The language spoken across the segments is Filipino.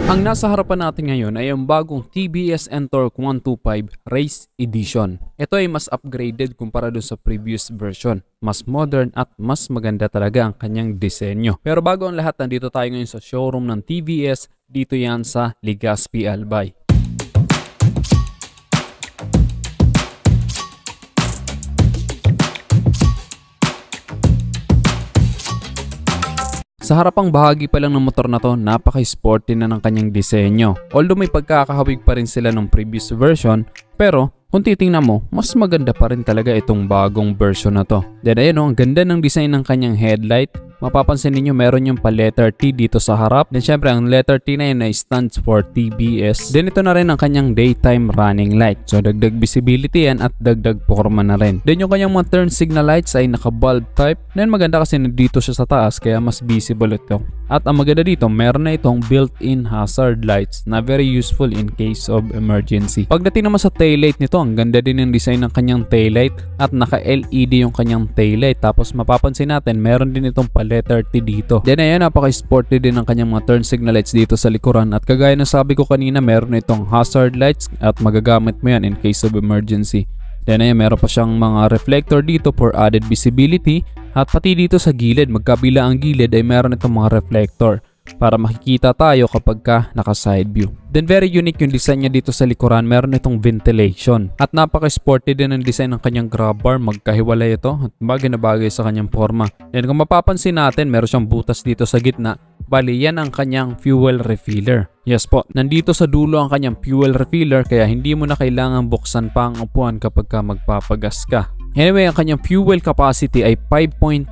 Ang nasa harapan natin ngayon ay ang bagong TBS Ntorq 125 Race Edition. Ito ay mas upgraded kumpara dun sa previous version. Mas modern at mas maganda talaga ang kanyang disenyo. Pero bago ang lahat, nandito tayo ngayon sa showroom ng TBS. Dito yan sa Legazpi Albay. Sa harapang bahagi pa lang ng motor na to, napaka-sporty na ng kanyang disenyo. Although may pagkakahawig pa rin sila ng previous version, pero kung titingnan mo, mas maganda pa rin talaga itong bagong version na to. Then ayun ang ganda ng design ng kanyang headlight. Mapapansin ninyo meron yung pa-letter T dito sa harap. Then syempre ang letter T na yun ay stands for TBS. Then ito na rin ang kanyang daytime running light. So dagdag visibility yan at dagdag forma na rin. Then yung kanyang mga turn signal lights ay naka-bulb type. Then maganda kasi dito siya sa taas kaya mas visible ito. At ang maganda dito, meron na itong built-in hazard lights na very useful in case of emergency. Pagdating naman sa taillight nito, ang ganda din ng design ng kanyang taillight at naka-LED yung kanyang taillight. Tapos mapapansin natin, meron din itong letter T dito. Then ayan, napaka-sporty din ang kanyang mga turn signal lights dito sa likuran. At kagaya ng sabi ko kanina, meron itong hazard lights at magagamit mo yan in case of emergency. Then ayan, meron pa siyang mga reflector dito for added visibility. At pati dito sa gilid, magkabila ang gilid ay meron itong mga reflector para makikita tayo kapag naka side view. Then very unique yung design niya dito sa likuran, meron itong ventilation. At napaka-sporty din ang design ng kanyang grab bar, magkahiwalay ito at bagay na bagay sa kanyang forma. Then kung mapapansin natin, meron siyang butas dito sa gitna. Bali, yan ang kanyang fuel refiller. Yes po, nandito sa dulo ang kanyang fuel refiller kaya hindi mo na kailangan buksan pa ang upuan kapag magpapagas ka. Anyway, ang kanyang fuel capacity ay 5.8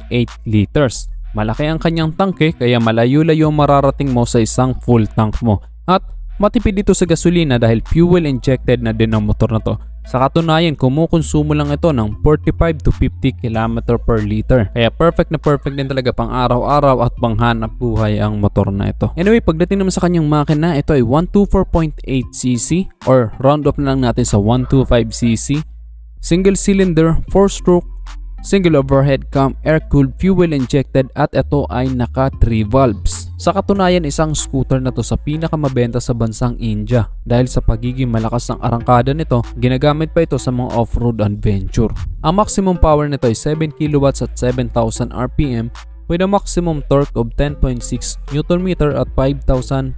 liters. Malaki ang kanyang tangke kaya malayo-layo mararating mo sa isang full tank mo. At matipid dito sa gasolina dahil fuel injected na din ang motor na to. Sa katunayan, kumukonsumo lang ito ng 45 to 50 km per liter. Kaya perfect na perfect din talaga pang araw-araw at pang hanap buhay ang motor na ito. Anyway, pagdating naman sa kanyang makina, ito ay 124.8cc or round up na lang natin sa 125cc. Single cylinder, 4-stroke, single overhead cam, air-cooled, fuel injected at ito ay naka 3 valves. Sa katunayan, isang scooter na to sa pinakamabenta sa bansang India dahil sa pagiging malakas ng arangkada nito, ginagamit pa ito sa mga off-road adventure. Ang maximum power nito ay 7 kW at 7,000 RPM with a maximum torque of 10.6 Nm at 5,500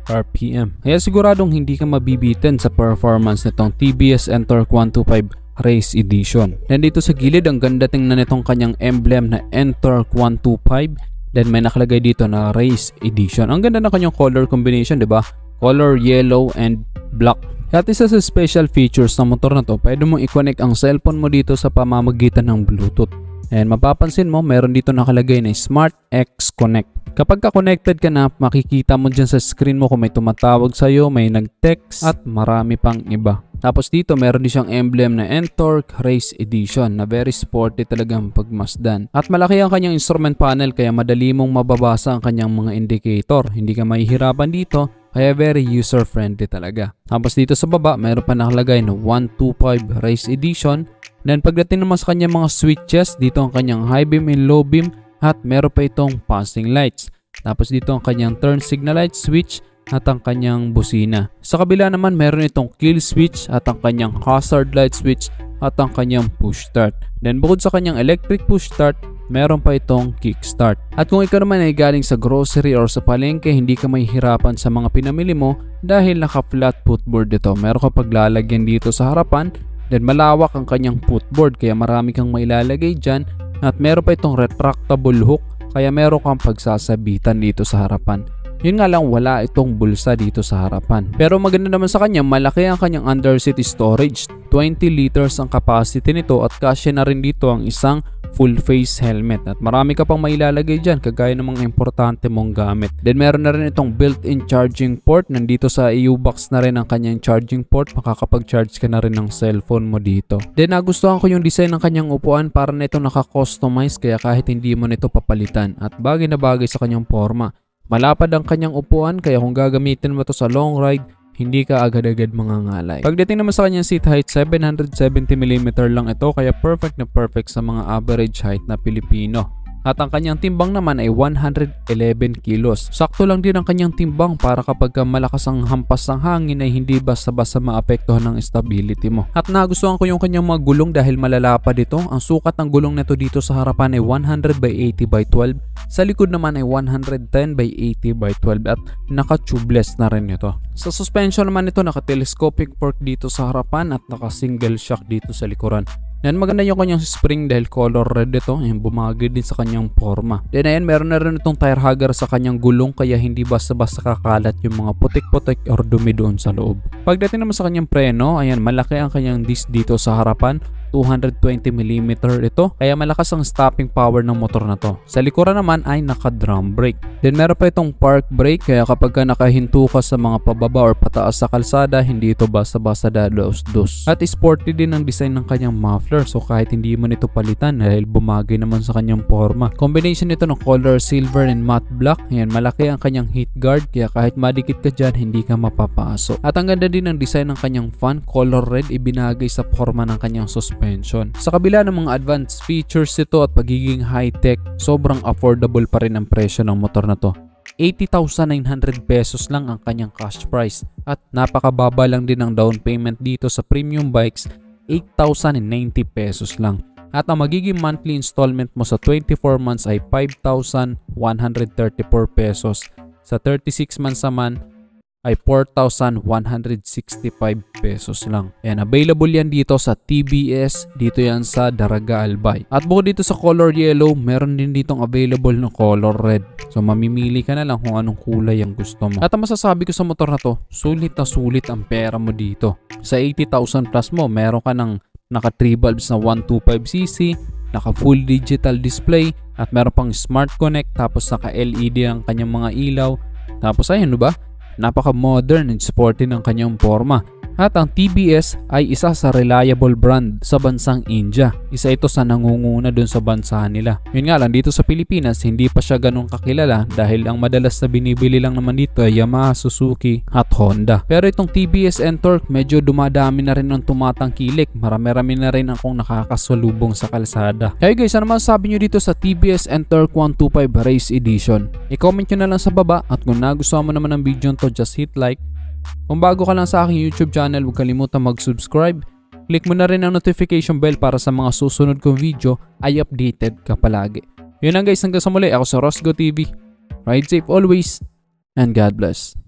RPM. Kaya siguradong hindi ka mabibitin sa performance nitong TBS Ntorq 125 Race Edition. Then dito sa gilid, ang ganda tingnan nitong kanyang emblem na Ntorq 125. Then may nakalagay dito na Race Edition. Ang ganda ng kanyang color combination, 'di ba? Color yellow and black. At isa sa special features ng motor na to, pwede mong i-connect ang cellphone mo dito sa pamamagitan ng Bluetooth. And mapapansin mo, meron dito nakalagay na Smart X Connect. Kapag ka-connected ka na, makikita mo dyan sa screen mo kung may tumatawag sa'yo, may nag-text at marami pang iba. Tapos dito meron din siyang emblem na Ntorq Race Edition na very sporty talagang pagmasdan. At malaki ang kanyang instrument panel kaya madali mong mababasa ang kanyang mga indicator. Hindi ka mahihirapan dito kaya very user friendly talaga. Tapos dito sa baba meron pa nakalagay na 125 Race Edition. Then pagdating naman sa kanyang mga switches, dito ang kanyang high beam and low beam at meron pa itong passing lights. Tapos dito ang kanyang turn signal light switch at ang kanyang busina. Sa kabila naman meron itong kill switch at ang kanyang hazard light switch at ang kanyang push start. Then bukod sa kanyang electric push start, meron pa itong kickstart. At kung ikaw naman ay galing sa grocery or sa palengke, hindi ka mahihirapan sa mga pinamili mo dahil naka-flat footboard ito. Meron ka paglalagyan dito sa harapan, then malawak ang kanyang footboard kaya marami kang mailalagay dyan at meron pa itong retractable hook kaya meron kang pagsasabitan dito sa harapan. Yun nga lang, wala itong bulsa dito sa harapan. Pero maganda naman sa kanya, malaki ang kanyang underseat storage. 20 liters ang capacity nito at kasya na rin dito ang isang full face helmet. At marami ka pang mailalagay dyan kagaya ng mga importante mong gamit. Then meron na rin itong built-in charging port. Nandito sa EU box na rin ang kanyang charging port. Makakapag-charge ka na rin ng cellphone mo dito. Then nagustuhan ko yung design ng kanyang upuan para na ito naka-customize kaya kahit hindi mo nito papalitan. At bagay na bagay sa kanyang forma. Malapad ang kanyang upuan kaya kung gagamitin mo ito sa long ride, hindi ka agad-agad mangangalay. Pagdating naman sa kanyang seat height, 770mm lang ito kaya perfect na perfect sa mga average height na Pilipino. At ang kanyang timbang naman ay 111 kilos. Sakto lang din ang kanyang timbang para kapag malakas ang hampas ng hangin ay hindi basta-basta maapektuhan ng stability mo. At nagustuhan ko yung kanyang mga gulong dahil malalapad ito. Ang sukat ng gulong nito dito sa harapan ay 100 by 80 by 12. Sa likod naman ay 110 by 80 by 12 at naka-tubeless na rin ito. Sa suspension naman ito, naka-telescopic fork dito sa harapan at naka-single shock dito sa likuran. Yan, maganda yung kanyang spring dahil color red ito. Yan, bumagay din sa kanyang forma. Then ayan, meron na rin itong tire hugger sa kanyang gulong kaya hindi basta-basta kakalat yung mga putik-putik or dumi doon sa loob. Pagdating naman sa kanyang preno, ayan, malaki ang kanyang disc dito sa harapan. 220mm ito kaya malakas ang stopping power ng motor na to. Sa likuran naman ay naka-drum brake. Then meron pa itong park brake kaya kapag nakahinto ka sa mga pababa or pataas sa kalsada, hindi ito basta-basta dados-dos. At sporty din ang design ng kanyang muffler so kahit hindi mo nito palitan dahil bumagay naman sa kanyang forma. Combination nito ng color silver and matte black. Ayan, malaki ang kanyang heat guard kaya kahit madikit ka dyan hindi ka mapapasok. At ang ganda din ng design ng kanyang fan, color red, ibinagay sa forma ng kanyang suspension. Sa kabila ng mga advanced features ito at pagiging high-tech, sobrang affordable pa rin ang presyo ng motor na to. 80,900 pesos lang ang kanyang cash price at napakababa lang din ang down payment dito sa premium bikes, 8,090 pesos lang. At ang magiging monthly installment mo sa 24 months ay 5,134 pesos. Sa 36 months naman ay 4,165 pesos lang. Yan, available yan dito sa TBS, dito yan sa Daraga Albay. At bukod dito sa color yellow, meron din ditong available ng color red. So mamimili ka na lang kung anong kulay ang gusto mo. At ang masasabi ko sa motor na to, sulit na sulit ang pera mo dito. Sa 80,000 plus mo, meron ka ng naka 3 bulbs na 125cc, naka full digital display, at meron pang smart connect, tapos naka LED ang kanyang mga ilaw. Tapos ayun, diba? Napaka-modern and sporty ng kanyang forma. At ang TBS ay isa sa reliable brand sa bansang India. Isa ito sa nangunguna dun sa bansa nila. Yun nga lang, dito sa Pilipinas hindi pa siya ganun kakilala dahil ang madalas na binibili lang naman dito ay Yamaha, Suzuki at Honda. Pero itong TBS Ntorq medyo dumadami na rin ng tumatangkilik. Marami-rami na rin akong nakakasalubong sa kalsada. Kaya guys, ano masasabi nyo dito sa TBS Ntorq 125 Race Edition? I-comment nyo na lang sa baba at kung nagustuhan mo naman ang video nito, just hit like. Kung bago ka lang sa aking YouTube channel, huwag kalimutan mag-subscribe. Click mo na rin ang notification bell para sa mga susunod kong video ay updated ka palagi. Yun lang guys, hanggang sa muli, ako sa Rosgo TV. Ride safe always and God bless.